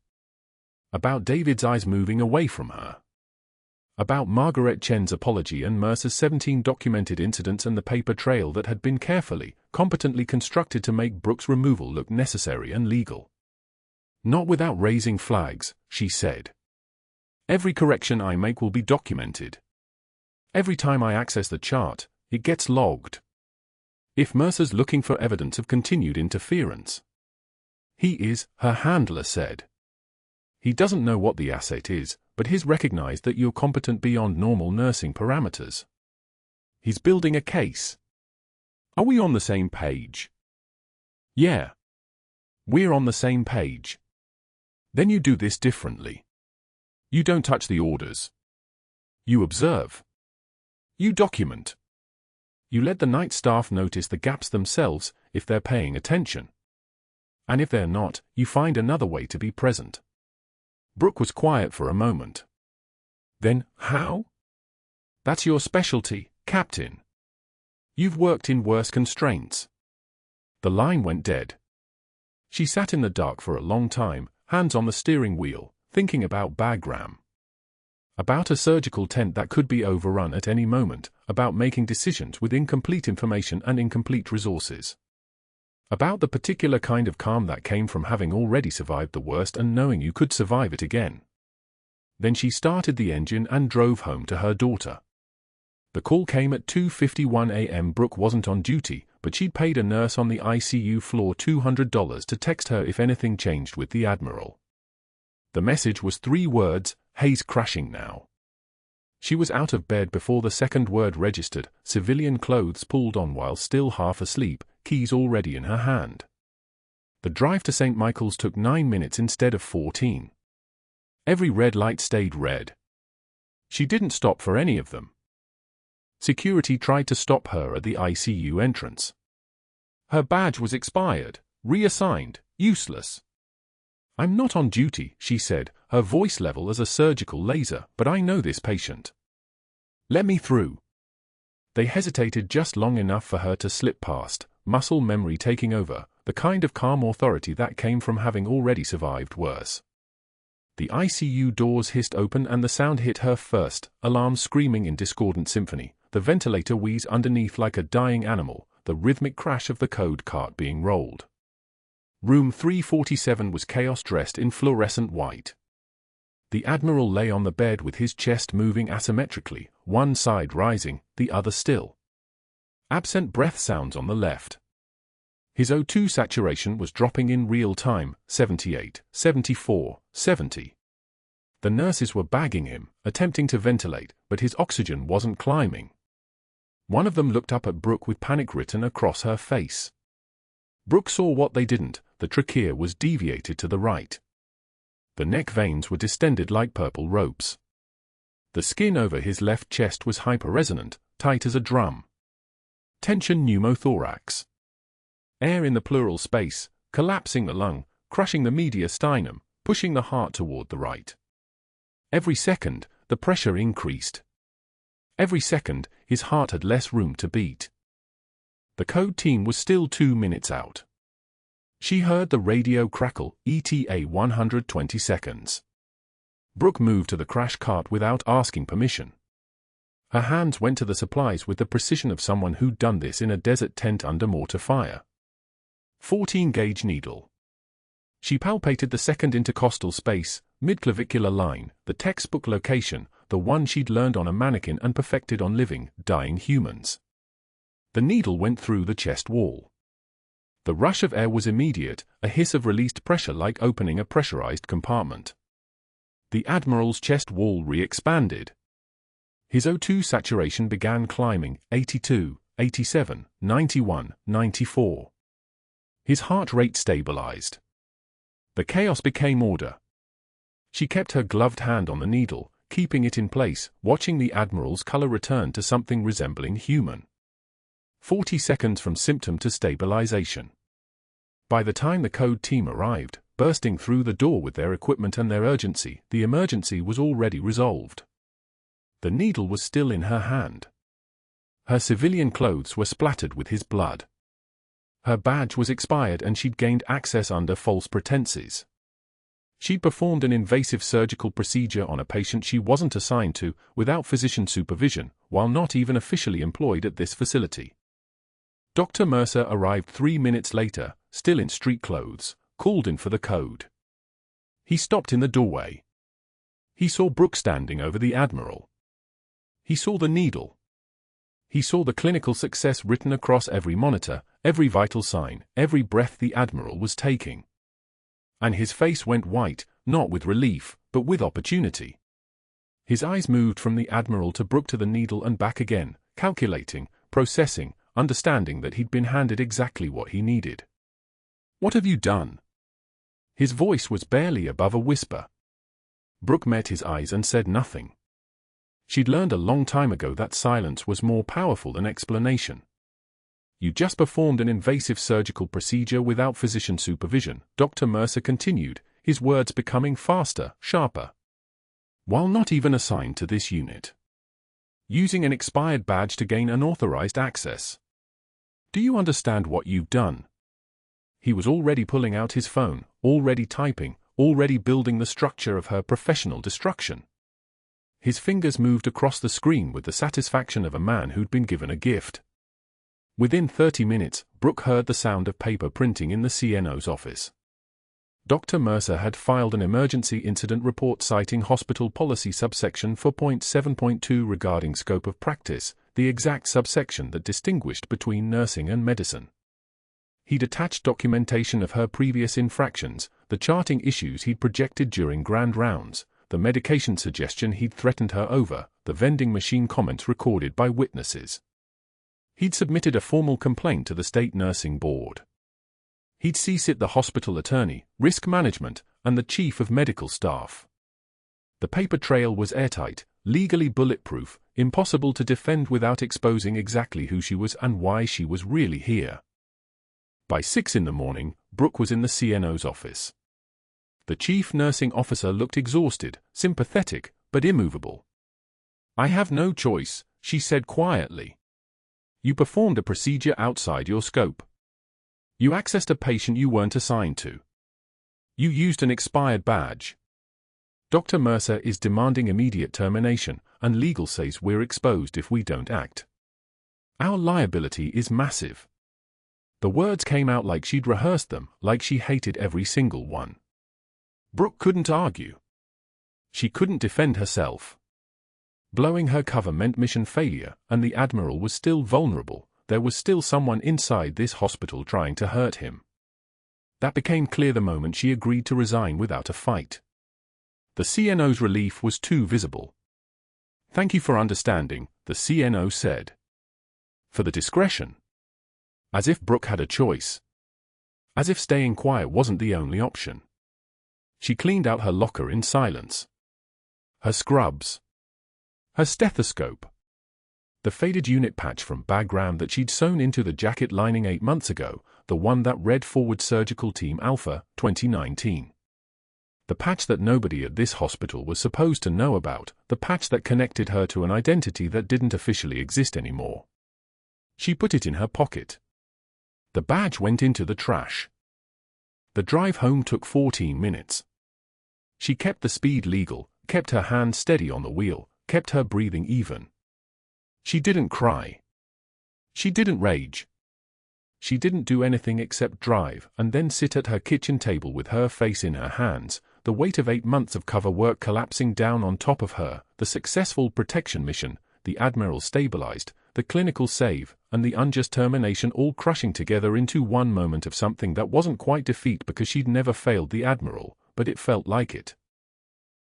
About David's eyes moving away from her. About Margaret Chen's apology and Mercer's 17 documented incidents and the paper trail that had been carefully, competently constructed to make Brooke's removal look necessary and legal. "Not without raising flags," she said. "Every correction I make will be documented. Every time I access the chart, it gets logged. If Mercer's looking for evidence of continued interference." "He is," her handler said. "He doesn't know what the asset is, but he's recognized that you're competent beyond normal nursing parameters. He's building a case. Are we on the same page?" "Yeah. We're on the same page." "Then you do this differently. You don't touch the orders. You observe. You document. You let the night staff notice the gaps themselves, if they're paying attention. And if they're not, you find another way to be present." Brooke was quiet for a moment. "Then, how?" "That's your specialty, Captain. You've worked in worse constraints." The line went dead. She sat in the dark for a long time, hands on the steering wheel, thinking about Bagram. About a surgical tent that could be overrun at any moment, about making decisions with incomplete information and incomplete resources. About the particular kind of calm that came from having already survived the worst and knowing you could survive it again. Then she started the engine and drove home to her daughter. The call came at 2:51 a.m. Brooke wasn't on duty, but she'd paid a nurse on the ICU floor $200 to text her if anything changed with the Admiral. The message was 3 words, "Hayes crashing now." She was out of bed before the second word registered, civilian clothes pulled on while still half asleep, keys already in her hand. The drive to St. Michael's took 9 minutes instead of 14. Every red light stayed red. She didn't stop for any of them. Security tried to stop her at the ICU entrance. Her badge was expired, reassigned, useless. "I'm not on duty," she said, her voice level as a surgical laser, "but I know this patient. Let me through." They hesitated just long enough for her to slip past, muscle memory taking over, the kind of calm authority that came from having already survived worse. The ICU doors hissed open and the sound hit her first, alarms screaming in discordant symphony, the ventilator wheeze underneath like a dying animal, the rhythmic crash of the code cart being rolled. Room 347 was chaos dressed in fluorescent white. The Admiral lay on the bed with his chest moving asymmetrically, one side rising, the other still. Absent breath sounds on the left. His O2 saturation was dropping in real time, 78, 74, 70. The nurses were bagging him, attempting to ventilate, but his oxygen wasn't climbing. One of them looked up at Brooke with panic written across her face. Brooke saw what they didn't. The trachea was deviated to the right. The neck veins were distended like purple ropes. The skin over his left chest was hyperresonant, tight as a drum. Tension pneumothorax. Air in the pleural space, collapsing the lung, crushing the mediastinum, pushing the heart toward the right. Every second, the pressure increased. Every second, his heart had less room to beat. The code team was still 2 minutes out. She heard the radio crackle, ETA 120 seconds. Brooke moved to the crash cart without asking permission. Her hands went to the supplies with the precision of someone who'd done this in a desert tent under mortar fire. 14-gauge needle. She palpated the second intercostal space, midclavicular line, the textbook location, the one she'd learned on a mannequin and perfected on living, dying humans. The needle went through the chest wall. The rush of air was immediate, a hiss of released pressure like opening a pressurized compartment. The Admiral's chest wall re-expanded. His O2 saturation began climbing, 82, 87, 91, 94. His heart rate stabilized. The chaos became order. She kept her gloved hand on the needle, keeping it in place, watching the Admiral's color return to something resembling human. 40 seconds from symptom to stabilization. By the time the code team arrived, bursting through the door with their equipment and their urgency, the emergency was already resolved. The needle was still in her hand. Her civilian clothes were splattered with his blood. Her badge was expired and she'd gained access under false pretenses. She'd performed an invasive surgical procedure on a patient she wasn't assigned to, without physician supervision, while not even officially employed at this facility. Dr. Mercer arrived 3 minutes later, still in street clothes, called in for the code. He stopped in the doorway. He saw Brooke standing over the Admiral. He saw the needle. He saw the clinical success written across every monitor, every vital sign, every breath the Admiral was taking. And his face went white, not with relief, but with opportunity. His eyes moved from the Admiral to Brooke to the needle and back again, calculating, processing, understanding that he'd been handed exactly what he needed. "What have you done?" His voice was barely above a whisper. Brooke met his eyes and said nothing. She'd learned a long time ago that silence was more powerful than explanation. "You just performed an invasive surgical procedure without physician supervision," Dr. Mercer continued, his words becoming faster, sharper. "While not even assigned to this unit. Using an expired badge to gain unauthorized access. Do you understand what you've done?" He was already pulling out his phone, already typing, already building the structure of her professional destruction. His fingers moved across the screen with the satisfaction of a man who'd been given a gift. Within 30 minutes, Brooke heard the sound of paper printing in the CNO's office. Dr. Mercer had filed an emergency incident report citing hospital policy subsection 4.7.2 regarding scope of practice, the exact subsection that distinguished between nursing and medicine. He'd attached documentation of her previous infractions, the charting issues he'd projected during grand rounds, the medication suggestion he'd threatened her over, the vending machine comments recorded by witnesses. He'd submitted a formal complaint to the state nursing board. He'd CC'd the hospital attorney, risk management, and the chief of medical staff. The paper trail was airtight, legally bulletproof, impossible to defend without exposing exactly who she was and why she was really here. By 6 in the morning, Brooke was in the CNO's office. The chief nursing officer looked exhausted, sympathetic, but immovable. "I have no choice," she said quietly. "You performed a procedure outside your scope. You accessed a patient you weren't assigned to. You used an expired badge. Dr. Mercer is demanding immediate termination, and legal says we're exposed if we don't act. Our liability is massive." The words came out like she'd rehearsed them, like she hated every single one. Brooke couldn't argue. She couldn't defend herself. Blowing her cover meant mission failure, and the Admiral was still vulnerable. there was still someone inside this hospital trying to hurt him. That became clear the moment she agreed to resign without a fight. The CNO's relief was too visible. "Thank you for understanding," the CNO said. "For the discretion." As if Brooke had a choice. As if staying quiet wasn't the only option. She cleaned out her locker in silence. Her scrubs. Her stethoscope. The faded unit patch from Bagram that she'd sewn into the jacket lining 8 months ago, the one that read Forward Surgical Team Alpha, 2019. The patch that nobody at this hospital was supposed to know about, the patch that connected her to an identity that didn't officially exist anymore. She put it in her pocket. The badge went into the trash. The drive home took 14 minutes. She kept the speed legal, kept her hand steady on the wheel, kept her breathing even. She didn't cry. She didn't rage. She didn't do anything except drive and then sit at her kitchen table with her face in her hands, the weight of 8 months of cover work collapsing down on top of her, the successful protection mission, the Admiral stabilized, the clinical save, and the unjust termination all crushing together into one moment of something that wasn't quite defeat because she'd never failed the Admiral, but it felt like it.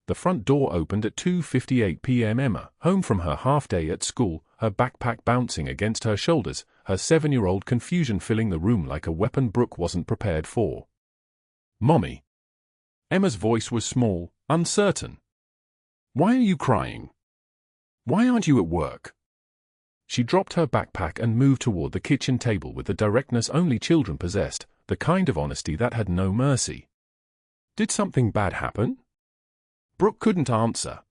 The front door opened at 2:58 p.m. Emma, home from her half-day at school, her backpack bouncing against her shoulders, her 7-year-old confusion filling the room like a weapon Brooke wasn't prepared for. "Mommy." Emma's voice was small, uncertain. "Why are you crying? Why aren't you at work?" She dropped her backpack and moved toward the kitchen table with the directness only children possessed, the kind of honesty that had no mercy. "Did something bad happen?" Brooke couldn't answer.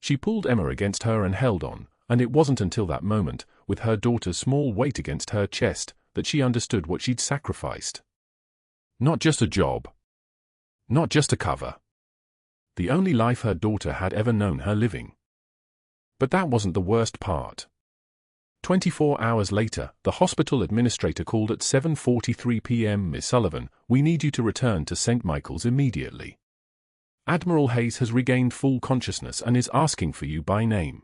She pulled Emma against her and held on, and it wasn't until that moment, with her daughter's small weight against her chest, that she understood what she'd sacrificed. Not just a job. Not just a cover. The only life her daughter had ever known her living. But that wasn't the worst part. 24 hours later, the hospital administrator called at 7:43 p.m. "Miss Sullivan, we need you to return to St. Michael's immediately. Admiral Hayes has regained full consciousness and is asking for you by name.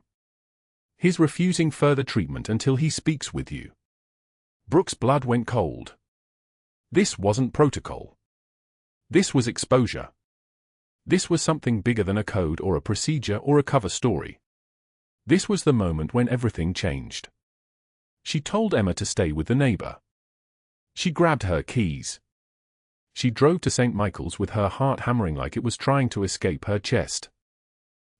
He's refusing further treatment until he speaks with you." Brooke's blood went cold. This wasn't protocol. This was exposure. This was something bigger than a code or a procedure or a cover story. This was the moment when everything changed. She told Emma to stay with the neighbor. She grabbed her keys. She drove to St. Michael's with her heart hammering like it was trying to escape her chest.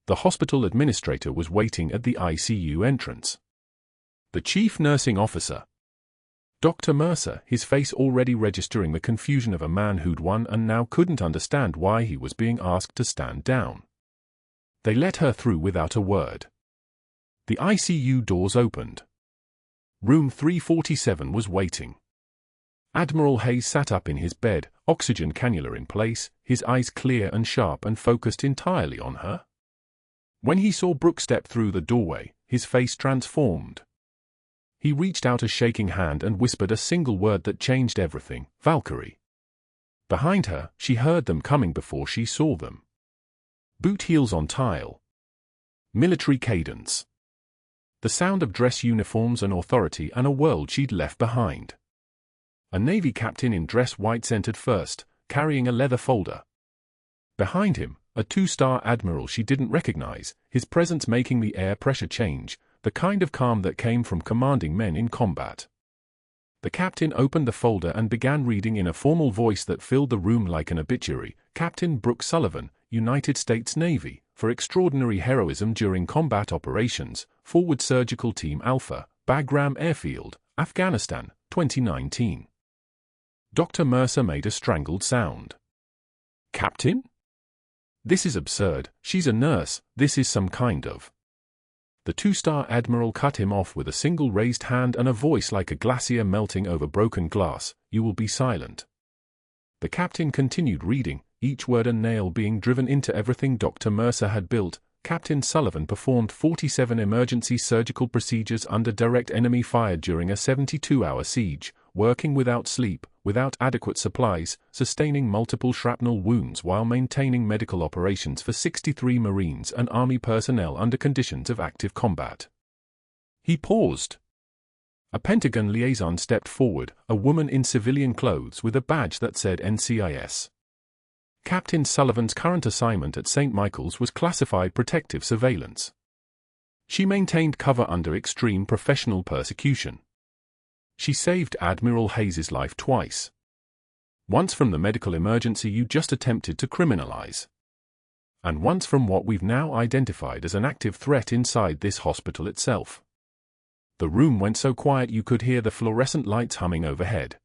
The hospital administrator was waiting at the ICU entrance. The chief nursing officer. Dr. Mercer, his face already registering the confusion of a man who'd won and now couldn't understand why he was being asked to stand down. They let her through without a word. The ICU doors opened. Room 347 was waiting. Admiral Hayes sat up in his bed, oxygen cannula in place, his eyes clear and sharp and focused entirely on her. When he saw Brooke step through the doorway, his face transformed. He reached out a shaking hand and whispered a single word that changed everything: "Valkyrie." Behind her, she heard them coming before she saw them. Boot heels on tile. Military cadence. The sound of dress uniforms and authority and a world she'd left behind. A Navy captain in dress whites entered first, carrying a leather folder. Behind him, a 2-star admiral she didn't recognize, his presence making the air pressure change, the kind of calm that came from commanding men in combat. The captain opened the folder and began reading in a formal voice that filled the room like an obituary: "Captain Brooke Sullivan, United States Navy, for extraordinary heroism during combat operations, Forward Surgical Team Alpha, Bagram Airfield, Afghanistan, 2019. Dr. Mercer made a strangled sound. "Captain? This is absurd. She's a nurse. This is some kind of..." The 2-star admiral cut him off with a single raised hand and a voice like a glacier melting over broken glass: "You will be silent." The captain continued reading, each word and nail being driven into everything Dr. Mercer had built. "Captain Sullivan performed 47 emergency surgical procedures under direct enemy fire during a 72-hour siege, working without sleep, without adequate supplies, sustaining multiple shrapnel wounds while maintaining medical operations for 63 Marines and Army personnel under conditions of active combat." He paused. A Pentagon liaison stepped forward, a woman in civilian clothes with a badge that said NCIS. Captain Sullivan's current assignment at St. Michael's was classified protective surveillance. She maintained cover under extreme professional persecution. She saved Admiral Hayes's life twice. Once from the medical emergency you just attempted to criminalize. And once from what we've now identified as an active threat inside this hospital itself. The room went so quiet you could hear the fluorescent lights humming overhead.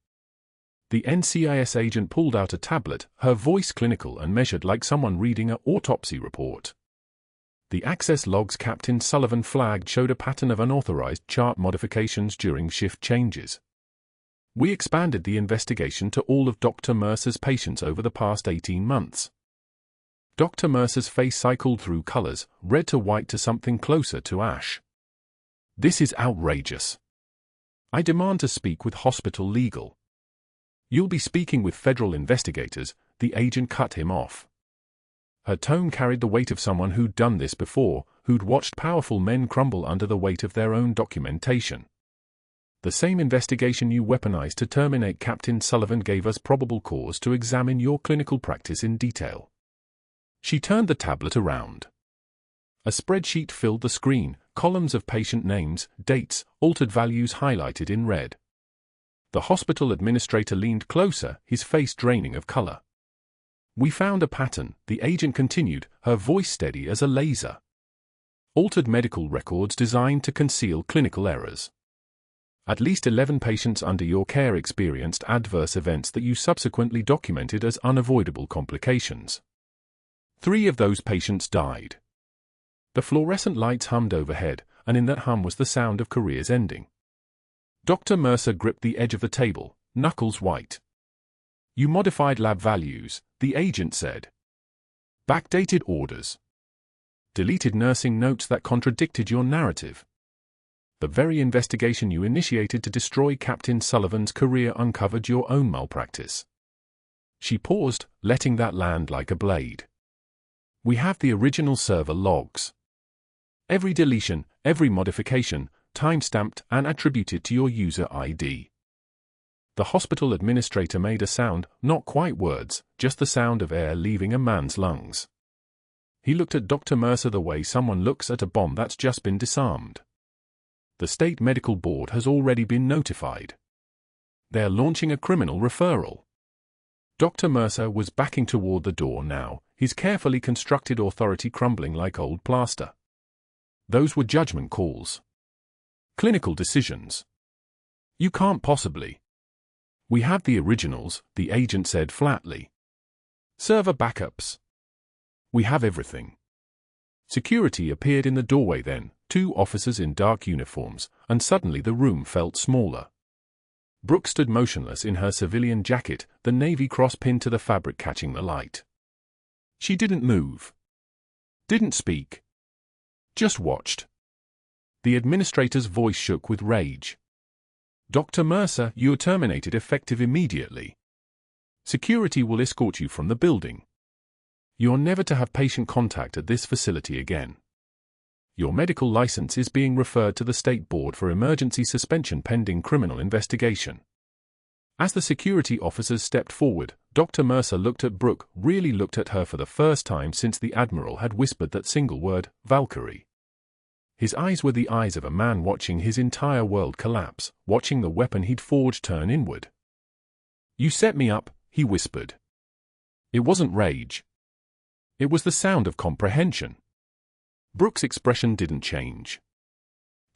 The NCIS agent pulled out a tablet, her voice clinical and measured like someone reading an autopsy report. The access logs Captain Sullivan flagged showed a pattern of unauthorized chart modifications during shift changes. We expanded the investigation to all of Dr. Mercer's patients over the past 18 months. Dr. Mercer's face cycled through colors, red to white to something closer to ash. This is outrageous. I demand to speak with hospital legal. You'll be speaking with federal investigators, the agent cut him off. Her tone carried the weight of someone who'd done this before, who'd watched powerful men crumble under the weight of their own documentation. The same investigation you weaponized to terminate Captain Sullivan gave us probable cause to examine your clinical practice in detail. She turned the tablet around. A spreadsheet filled the screen, columns of patient names, dates, altered values highlighted in red. The hospital administrator leaned closer, his face draining of color. We found a pattern, the agent continued, her voice steady as a laser. Altered medical records designed to conceal clinical errors. At least 11 patients under your care experienced adverse events that you subsequently documented as unavoidable complications. 3 of those patients died. The fluorescent lights hummed overhead, and in that hum was the sound of careers ending. Dr. Mercer gripped the edge of the table, knuckles white. You modified lab values, the agent said. Backdated orders. Deleted nursing notes that contradicted your narrative. The very investigation you initiated to destroy Captain Sullivan's career uncovered your own malpractice. She paused, letting that land like a blade. We have the original server logs. Every deletion, every modification, time-stamped and attributed to your user ID. The hospital administrator made a sound, not quite words, just the sound of air leaving a man's lungs. He looked at Dr. Mercer the way someone looks at a bomb that's just been disarmed. The state medical board has already been notified. They're launching a criminal referral. Dr. Mercer was backing toward the door now, his carefully constructed authority crumbling like old plaster. Those were judgment calls. Clinical decisions. You can't possibly. We have the originals, the agent said flatly. Server backups. We have everything. Security appeared in the doorway then, 2 officers in dark uniforms, and suddenly the room felt smaller. Brooke stood motionless in her civilian jacket, the navy cross pinned to the fabric catching the light. She didn't move. Didn't speak. Just watched. The administrator's voice shook with rage. Dr. Mercer, you're terminated effective immediately. Security will escort you from the building. You're never to have patient contact at this facility again. Your medical license is being referred to the State Board for emergency suspension pending criminal investigation. As the security officers stepped forward, Dr. Mercer looked at Brooke, really looked at her for the first time since the Admiral had whispered that single word, Valkyrie. His eyes were the eyes of a man watching his entire world collapse, watching the weapon he'd forged turn inward. You set me up, he whispered. It wasn't rage. It was the sound of comprehension. Brooke's expression didn't change.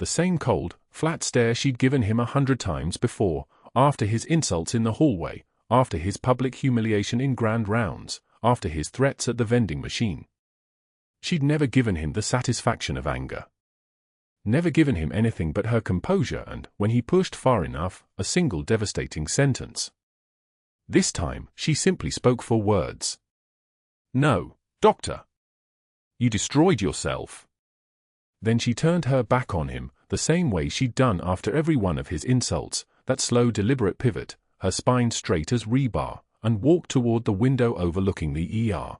The same cold, flat stare she'd given him 100 times before, after his insults in the hallway, after his public humiliation in grand rounds, after his threats at the vending machine. She'd never given him the satisfaction of anger. Never given him anything but her composure and, when he pushed far enough, a single devastating sentence. This time, she simply spoke 4 words. No, Doctor. You destroyed yourself. Then she turned her back on him, the same way she'd done after every one of his insults, that slow deliberate pivot, her spine straight as rebar, and walked toward the window overlooking the ER.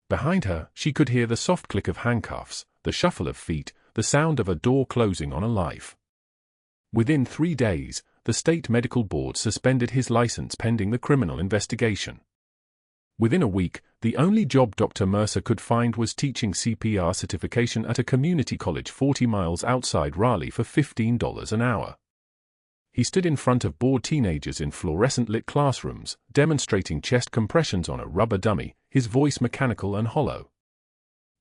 Behind her, she could hear the soft click of handcuffs, the shuffle of feet, the sound of a door closing on a life. Within 3 days, the state medical board suspended his license pending the criminal investigation. Within a week, the only job Dr. Mercer could find was teaching CPR certification at a community college 40 miles outside Raleigh for $15 an hour. He stood in front of bored teenagers in fluorescent-lit classrooms, demonstrating chest compressions on a rubber dummy, his voice mechanical and hollow.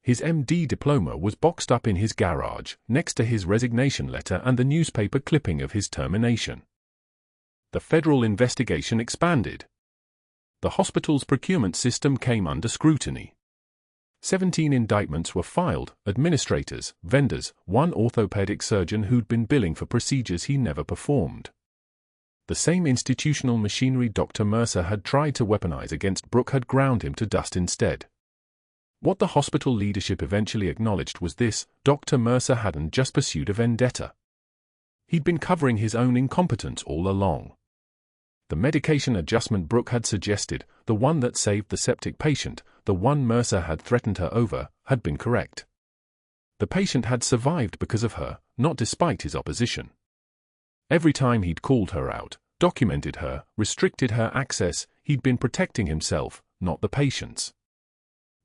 His MD diploma was boxed up in his garage, next to his resignation letter and the newspaper clipping of his termination. The federal investigation expanded. The hospital's procurement system came under scrutiny. 17 indictments were filed: administrators, vendors, one orthopedic surgeon who'd been billing for procedures he never performed. The same institutional machinery Dr. Mercer had tried to weaponize against Brooke had ground him to dust instead. What the hospital leadership eventually acknowledged was this: Dr. Mercer hadn't just pursued a vendetta. He'd been covering his own incompetence all along. The medication adjustment Brooke had suggested, the one that saved the septic patient, the one Mercer had threatened her over, had been correct. The patient had survived because of her, not despite his opposition. Every time he'd called her out, documented her, restricted her access, he'd been protecting himself, not the patients.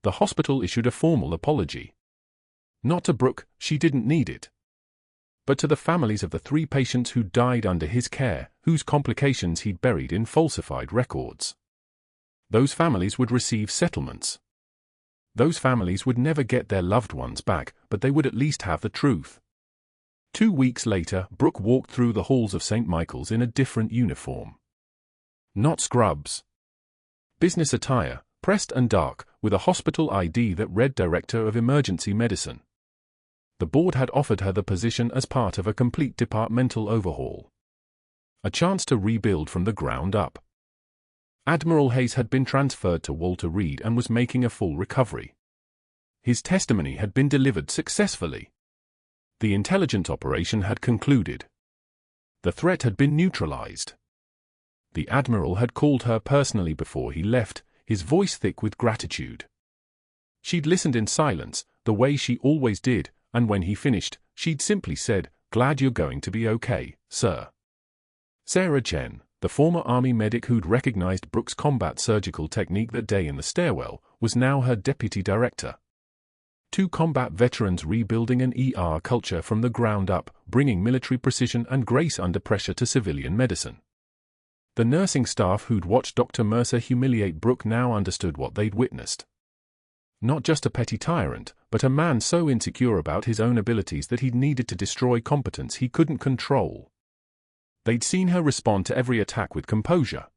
The hospital issued a formal apology. Not to Brooke, she didn't need it. But to the families of the 3 patients who died under his care, whose complications he'd buried in falsified records. Those families would receive settlements. Those families would never get their loved ones back, but they would at least have the truth. 2 weeks later, Brooke walked through the halls of St. Michael's in a different uniform. Not scrubs. Business attire, pressed and dark, with a hospital ID that read Director of Emergency Medicine. The board had offered her the position as part of a complete departmental overhaul. A chance to rebuild from the ground up. Admiral Hayes had been transferred to Walter Reed and was making a full recovery. His testimony had been delivered successfully. The intelligence operation had concluded. The threat had been neutralized. The Admiral had called her personally before he left, his voice thick with gratitude. She'd listened in silence, the way she always did, and when he finished, she'd simply said, "Glad you're going to be okay, sir." Sarah Chen, the former Army medic who'd recognized Brooke's combat surgical technique that day in the stairwell, was now her deputy director. 2 combat veterans rebuilding an ER culture from the ground up, bringing military precision and grace under pressure to civilian medicine. The nursing staff who'd watched Dr. Mercer humiliate Brooke now understood what they'd witnessed. Not just a petty tyrant, but a man so insecure about his own abilities that he'd needed to destroy competence he couldn't control. They'd seen her respond to every attack with composure.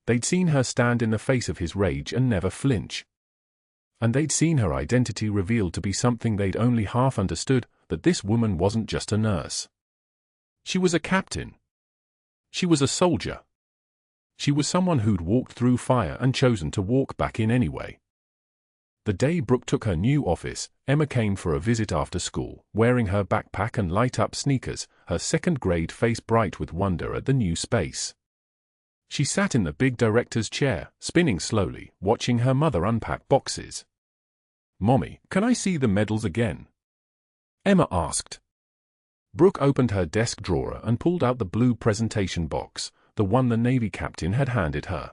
They'd seen her stand in the face of his rage and never flinch. And they'd seen her identity revealed to be something they'd only half understood, that this woman wasn't just a nurse. She was a captain. She was a soldier. She was someone who'd walked through fire and chosen to walk back in anyway. The day Brooke took her new office, Emma came for a visit after school, wearing her backpack and light-up sneakers, her second-grade face bright with wonder at the new space. She sat in the big director's chair, spinning slowly, watching her mother unpack boxes. "Mommy, can I see the medals again?" Emma asked. Brooke opened her desk drawer and pulled out the blue presentation box, the one the Navy captain had handed her.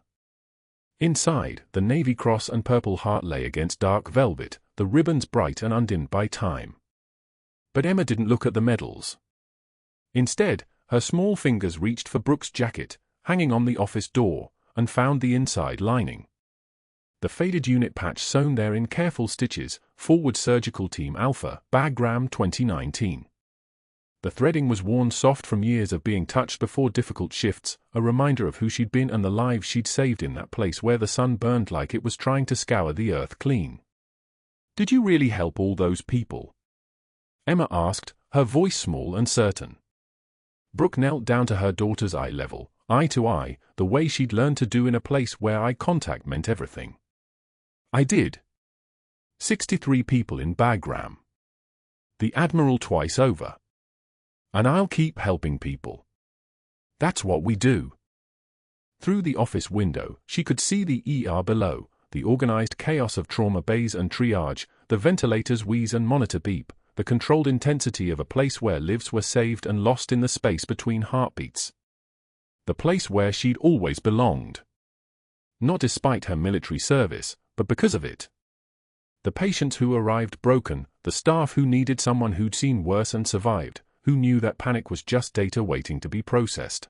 Inside, the Navy Cross and Purple Heart lay against dark velvet, the ribbons bright and undimmed by time. But Emma didn't look at the medals. Instead, her small fingers reached for Brooke's jacket, hanging on the office door, and found the inside lining. The faded unit patch sewn there in careful stitches, Forward Surgical Team Alpha, Bagram 2019. The threading was worn soft from years of being touched before difficult shifts, a reminder of who she'd been and the lives she'd saved in that place where the sun burned like it was trying to scour the earth clean. "Did you really help all those people?" Emma asked, her voice small and certain. Brooke knelt down to her daughter's eye level, eye to eye, the way she'd learned to do in a place where eye contact meant everything. "I did. 63 people in Bagram. The Admiral twice over. And I'll keep helping people. That's what we do." Through the office window, she could see the ER below, the organized chaos of trauma bays and triage, the ventilators wheeze and monitor beep, the controlled intensity of a place where lives were saved and lost in the space between heartbeats. The place where she'd always belonged. Not despite her military service, but because of it. The patients who arrived broken, the staff who needed someone who'd seen worse and survived, who knew that panic was just data waiting to be processed.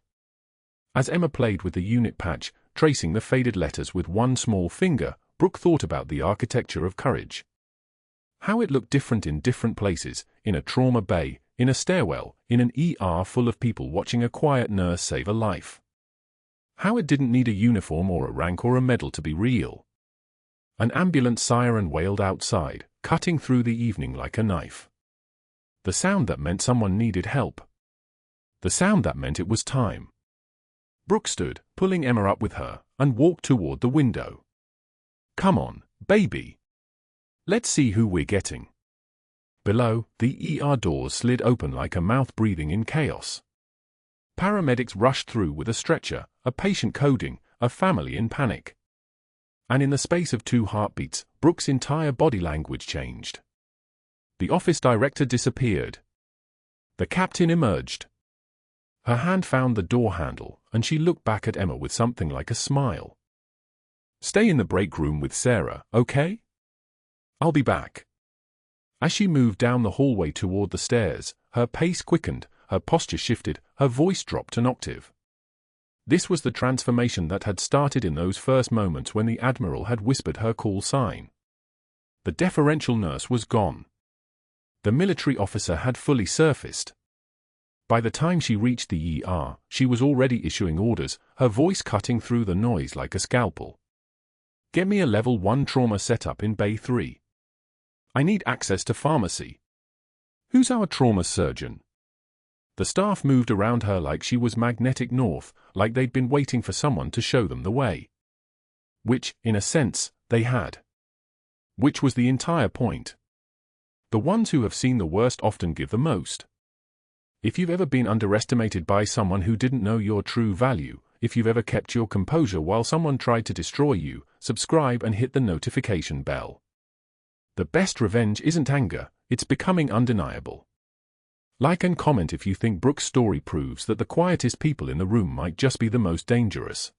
As Emma played with the unit patch, tracing the faded letters with one small finger, Brooke thought about the architecture of courage. How it looked different in different places, in a trauma bay, in a stairwell, in an ER full of people watching a quiet nurse save a life. How it didn't need a uniform or a rank or a medal to be real. An ambulance siren wailed outside, cutting through the evening like a knife. The sound that meant someone needed help. The sound that meant it was time. Brooke stood, pulling Emma up with her, and walked toward the window. Come on, baby. Let's see who we're getting. Below, the ER doors slid open like a mouth breathing in chaos. Paramedics rushed through with a stretcher, a patient coding, a family in panic. And in the space of 2 heartbeats, Brooke's entire body language changed. The office director disappeared. The captain emerged. Her hand found the door handle, and she looked back at Emma with something like a smile. Stay in the break room with Sarah, okay? I'll be back. As she moved down the hallway toward the stairs, her pace quickened, her posture shifted, her voice dropped an octave. This was the transformation that had started in those first moments when the Admiral had whispered her call sign. The deferential nurse was gone. The military officer had fully surfaced. By the time she reached the ER, she was already issuing orders, her voice cutting through the noise like a scalpel. Get me a level 1 trauma setup in Bay 3. I need access to pharmacy. Who's our trauma surgeon? The staff moved around her like she was magnetic north, like they'd been waiting for someone to show them the way. Which, in a sense, they had. Which was the entire point. The ones who have seen the worst often give the most. If you've ever been underestimated by someone who didn't know your true value, if you've ever kept your composure while someone tried to destroy you, subscribe and hit the notification bell. The best revenge isn't anger, it's becoming undeniable. Like and comment if you think Brooke's story proves that the quietest people in the room might just be the most dangerous.